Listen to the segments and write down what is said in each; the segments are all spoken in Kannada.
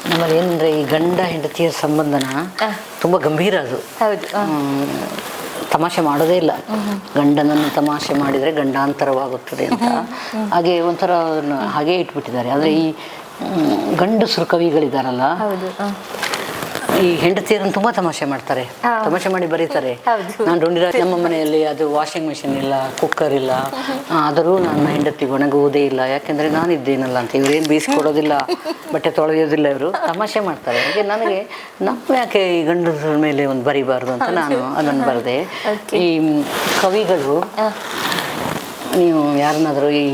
ನಮ್ಮಲ್ಲಿ ಏನಂದರೆ ಈ ಗಂಡ ಹೆಂಡತಿಯ ಸಂಬಂಧನ ತುಂಬ ಗಂಭೀರ ಅದು. ಹೌದು. ತಮಾಷೆ ಮಾಡೋದೇ ಇಲ್ಲ. ಗಂಡನನ್ನು ತಮಾಷೆ ಮಾಡಿದರೆ ಗಂಡಾಂತರವಾಗುತ್ತದೆ ಅಂತ ಹಾಗೆ ಒಂಥರ ಹಾಗೇ ಇಟ್ಬಿಟ್ಟಿದ್ದಾರೆ. ಆದರೆ ಈ ಗಂಡಸರು ಕವಿಗಳಿದಾರಲ್ಲ, ಈ ಹೆಂಡತಿಯರನ್ನು ತುಂಬ ತಮಾಷೆ ಮಾಡ್ತಾರೆ, ತಮಾಷೆ ಮಾಡಿ ಬರೀತಾರೆ. ನಾನು ರುಂಡಿರಾಜ್ ನಮ್ಮ ಮನೆಯಲ್ಲಿ ಅದು ವಾಷಿಂಗ್ ಮಿಷಿನ್ ಇಲ್ಲ, ಕುಕ್ಕರ್ ಇಲ್ಲ, ಆದರೂ ನನ್ನ ಹೆಂಡತಿಗೆ ಒಣಗುವುದೇ ಇಲ್ಲ, ಯಾಕೆಂದರೆ ನಾನಿದ್ದೇನಲ್ಲ ಅಂತ. ಇವರೇನು ಬೀಸಿಕೊಡೋದಿಲ್ಲ, ಬಟ್ಟೆ ತೊಳೆಯೋದಿಲ್ಲ, ಇವರು ತಮಾಷೆ ಮಾಡ್ತಾರೆ. ಹಾಗೆ ನನಗೆ ನಮ್ಮ ಯಾಕೆ ಈ ಗಂಡಸರ ಮೇಲೆ ಒಂದು ಬರಿಬಾರ್ದು ಅಂತ ನಾನು ಅದನ್ನು ಬರೆದೆ. ಈ ಕವಿಗಳು, ನೀವು ಯಾರನ್ನಾದರೂ ಈ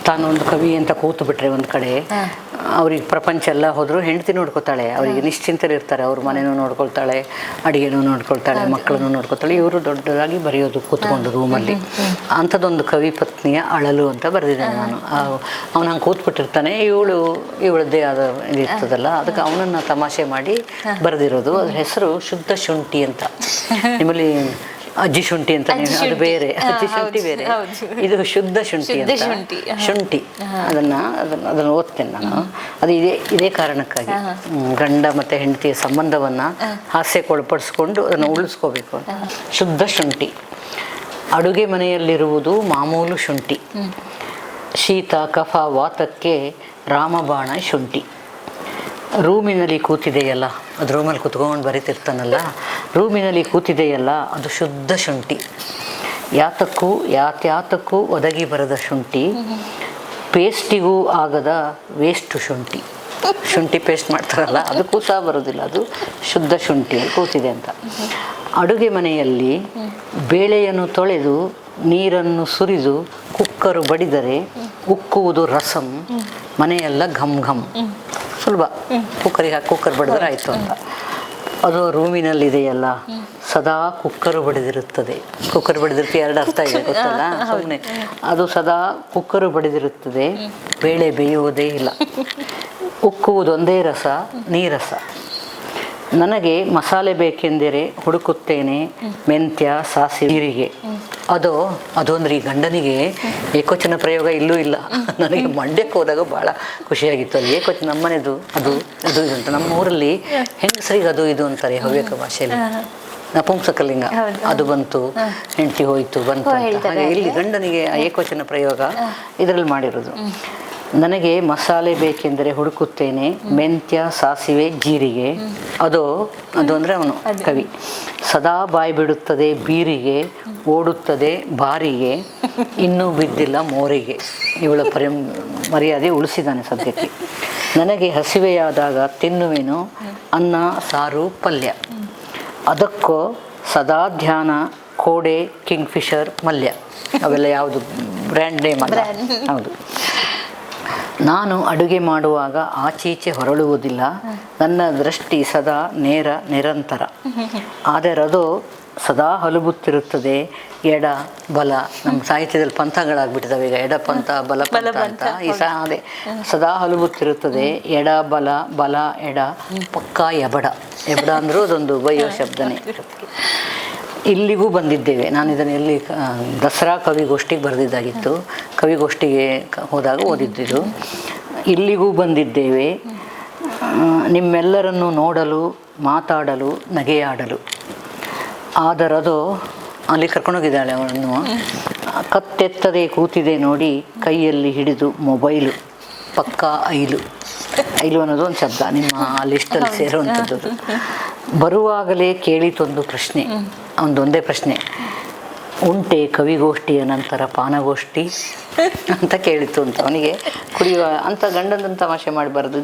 ತಾನೊಂದು ಕವಿ ಅಂತ ಕೂತು ಬಿಟ್ರೆ ಒಂದು ಕಡೆ, ಅವ್ರಿಗೆ ಪ್ರಪಂಚ ಎಲ್ಲ ಹೋದರೂ ಹೆಂಡತಿ ನೋಡ್ಕೊತಾಳೆ, ಅವರಿಗೆ ನಿಶ್ಚಿಂತರು ಇರ್ತಾರೆ, ಅವ್ರ ಮನೆಯೂ ನೋಡ್ಕೊಳ್ತಾಳೆ, ಅಡುಗೆನೂ ನೋಡ್ಕೊಳ್ತಾಳೆ, ಮಕ್ಕಳನ್ನು ನೋಡ್ಕೊಳ್ತಾಳೆ. ಇವರು ದೊಡ್ಡದಾಗಿ ಬರೆಯೋದು ಕೂತ್ಕೊಂಡು ರೂಮಲ್ಲಿ. ಅಂಥದ್ದೊಂದು ಕವಿ ಪತ್ನಿಯ ಅಳಲು ಅಂತ ಬರೆದಿದ್ದೇನೆ ನಾನು. ಅವನು ಹಂಗೆ ಕೂತ್ಬಿಟ್ಟಿರ್ತಾನೆ, ಇವಳದ್ದೇ ಆದ ಇರ್ತದಲ್ಲ, ಅದಕ್ಕೆ ಅವನನ್ನು ತಮಾಷೆ ಮಾಡಿ ಬರೆದಿರೋದು. ಅದ್ರ ಹೆಸರು ಶುದ್ಧ ಶುಂಠಿ ಅಂತ. ನಿಮ್ಮಲ್ಲಿ ಅಜ್ಜಿ ಶುಂಠಿ ಅಂತ, ಅದು ಬೇರೆ, ಅಜ್ಜಿ ಶುಂಠಿ ಬೇರೆ, ಇದು ಶುದ್ಧ ಶುಂಠಿ ಅಂತ. ಶುಂಠಿ ಅದನ್ನು ಓದ್ತೇನೆ ನಾನು. ಅದು ಇದೇ ಕಾರಣಕ್ಕಾಗಿ ಗಂಡ ಮತ್ತು ಹೆಂಡತಿಯ ಸಂಬಂಧವನ್ನು ಹಾಸ್ಯಕ್ಕೊಳಪಡಿಸ್ಕೊಂಡು ಅದನ್ನು ಉಳಿಸ್ಕೋಬೇಕು ಅಂತ. ಶುದ್ಧ ಶುಂಠಿ. ಅಡುಗೆ ಮನೆಯಲ್ಲಿರುವುದು ಮಾಮೂಲು ಶುಂಠಿ, ಶೀತ ಕಫ ವಾತಕ್ಕೆ ರಾಮಬಾಣ ಶುಂಠಿ. ರೂಮಿನಲ್ಲಿ ಕೂತಿದೆಯಲ್ಲ, ಅದು ರೂಮಲ್ಲಿ ಕೂತ್ಕೊಂಡು ಬರೀತಿರ್ತಾನಲ್ಲ, ರೂಮಿನಲ್ಲಿ ಕೂತಿದೆಯಲ್ಲ ಅದು ಶುದ್ಧ ಶುಂಠಿ. ಯಾತ್ಯಾತಕ್ಕೂ ಒದಗಿ ಬರದ ಶುಂಠಿ, ಪೇಸ್ಟಿಗೂ ಆಗದ ವೇಸ್ಟು ಶುಂಠಿ. ಶುಂಠಿ ಪೇಸ್ಟ್ ಮಾಡ್ತಾರಲ್ಲ, ಅದಕ್ಕೂ ಸಹ ಬರೋದಿಲ್ಲ, ಅದು ಶುದ್ಧ ಶುಂಠಿ ಕೂತಿದೆ ಅಂತ. ಅಡುಗೆ ಮನೆಯಲ್ಲಿ ಬೇಳೆಯನ್ನು ತೊಳೆದು ನೀರನ್ನು ಸುರಿದು ಕುಕ್ಕರು ಬಡಿದರೆ ಉಕ್ಕುವುದು ರಸಂ, ಮನೆಯೆಲ್ಲ ಘಮ್ ಘಮ್. ಸುಲಭ, ಕುಕ್ಕರ್ ಬಡಿದ್ರೆ ಆಯಿತು ಅಂತ. ಅದು ರೂಮಿನಲ್ಲಿದೆಯಲ್ಲ ಸದಾ ಕುಕ್ಕರು ಬಡಿದಿರುತ್ತದೆ. ಕುಕ್ಕರ್ ಬಡಿದಿರುತ್ತೆ, ಎರಡು ಅರ್ಥ ಇದೆ ಗೊತ್ತಲ್ಲ, ಸುಮ್ಮನೆ. ಅದು ಸದಾ ಕುಕ್ಕರು ಬಡಿದಿರುತ್ತದೆ, ಬೇಳೆ ಬೇಯುವುದೇ ಇಲ್ಲ, ಉಕ್ಕುವುದೊಂದೇ ರಸ, ನೀರಸ. ನನಗೆ ಮಸಾಲೆ ಬೇಕೆಂದರೆ ಹುಡುಕುತ್ತೇನೆ, ಮೆಂತ್ಯ ಸಾಸಿವೆ ಜೀರಿಗೆ. ಅದು ಅಂದ್ರೆ ಈ ಗಂಡನಿಗೆ ಏಕವಚನ ಪ್ರಯೋಗ ಇಲ್ಲೂ ಇಲ್ಲ. ನನಗೆ ಮಂಡ್ಯಕ್ಕೆ ಹೋದಾಗ ಭಾಳ ಖುಷಿಯಾಗಿತ್ತು. ಅಲ್ಲಿ ಏಕವಚನ, ನಮ್ಮನೆದು ಅದು ಇದು ಅಂತ. ನಮ್ಮ ಊರಲ್ಲಿ ಹೆಂಗಸರಿಗೆ ಅದು ಇದು ಅಂತಾರೆ ಹವ್ಯಕ ಭಾಷೆಯಲ್ಲಿ, ನಪುಂಸಕಲಿಂಗ. ಅದು ಬಂತು, ಹೆಂಡತಿ ಹೋಯ್ತು ಬಂತು ಅಂತ. ಹಾಗೆ ಇಲ್ಲಿ ಗಂಡನಿಗೆ ಏಕವಚನ ಪ್ರಯೋಗ ಇದರಲ್ಲಿ ಮಾಡಿರೋದು. ನನಗೆ ಮಸಾಲೆ ಬೇಕೆಂದರೆ ಹುಡುಕುತ್ತೇನೆ, ಮೆಂತ್ಯ ಸಾಸಿವೆ ಜೀರಿಗೆ. ಅದು ಅಂದರೆ ಅವನು ಕವಿ. ಸದಾ ಬಾಯಿ ಬಿಡುತ್ತದೆ ಬೀರಿಗೆ, ಓಡುತ್ತದೆ ಬಾರಿಗೆ, ಇನ್ನೂ ಬಿದ್ದಿಲ್ಲ ಮೋರಿಗೆ. ಇವಳ ಮರ್ಯಾದೆ ಉಳಿಸಿದ್ದಾನೆ ಸದ್ಯಕ್ಕೆ. ನನಗೆ ಹಸಿವೆಯಾದಾಗ ತಿನ್ನುವೆನು ಅನ್ನ ಸಾರು ಪಲ್ಯ, ಅದಕ್ಕೋ ಸದಾ ಧ್ಯಾನ ಕೋಡೆ ಕಿಂಗ್ಫಿಷರ್ ಮಲ್ಯ. ಅವೆಲ್ಲ ಯಾವುದು ಬ್ರ್ಯಾಂಡ್ ನೇಮ್ ಅಲ್ಲ. ಹೌದು. ನಾನು ಅಡುಗೆ ಮಾಡುವಾಗ ಆಚೀಚೆ ಹೊರಳುವುದಿಲ್ಲ, ನನ್ನ ದೃಷ್ಟಿ ಸದಾ ನಿರಂತರ. ಆದರೆ ಅದು ಸದಾ ಹಲುಬುತ್ತಿರುತ್ತದೆ ಎಡ ಬಲ. ನಮ್ಮ ಸಾಹಿತ್ಯದಲ್ಲಿ ಪಂಥಗಳಾಗ್ಬಿಟ್ಟಿದ್ದಾವೆ ಈಗ, ಎಡ ಪಂಥ ಬಲ ಪಂಥ ಅಂತ. ಈ ಅದೇ ಸದಾ ಹಲುಬುತ್ತಿರುತ್ತದೆ ಎಡ ಬಲ, ಬಲ ಎಡ, ಪಕ್ಕ ಎಬಡ. ಎಬಡ ಅಂದರೂ ಅದೊಂದು ಬಯ್ಯೋ ಶಬ್ದನೇ. ಇಲ್ಲಿಗೂ ಬಂದಿದ್ದೇವೆ. ನಾನು ಇದನ್ನು ಎಲ್ಲಿ ದಸರಾ ಕವಿಗೋಷ್ಠಿಗೆ ಬರೆದಿದ್ದಾಗಿತ್ತು, ಕವಿಗೋಷ್ಠಿಗೆ ಹೋದಾಗ ಓದಿದ್ದಿದ್ದು. ಇಲ್ಲಿಗೂ ಬಂದಿದ್ದೇವೆ ನಿಮ್ಮೆಲ್ಲರನ್ನು ನೋಡಲು, ಮಾತಾಡಲು, ನಗೆಯಾಡಲು. ಆದರದು ಅಲ್ಲಿ ಕರ್ಕೊಂಡೋಗಿದ್ದಾಳೆ ಅವಳನ್ನು. ಕತ್ತೆತ್ತದೆ ಕೂತಿದೆ ನೋಡಿ, ಕೈಯಲ್ಲಿ ಹಿಡಿದು ಮೊಬೈಲು, ಪಕ್ಕ ಐಲು. ಐಲು ಅನ್ನೋದು ಒಂದು ಶಬ್ದ ನಿಮ್ಮ ಲಿಸ್ಟಲ್ಲಿ ಸೇರುವಂಥದ್ದು. ಬರುವಾಗಲೇ ಕೇಳಿತೊಂದು ಪ್ರಶ್ನೆ, ಒಂದೊಂದೇ ಪ್ರಶ್ನೆ, ಉಂಟೆ ಕವಿಗೋಷ್ಠಿಯ ನಂತರ ಪಾನಗೋಷ್ಠಿ ಅಂತ ಕೇಳಿತು ಅಂತ. ಅವನಿಗೆ ಕುಡಿಯುವ ಅಂತ ಗಂಡನನ್ನು ತಮಾಷೆ ಮಾಡಬಾರ್ದು.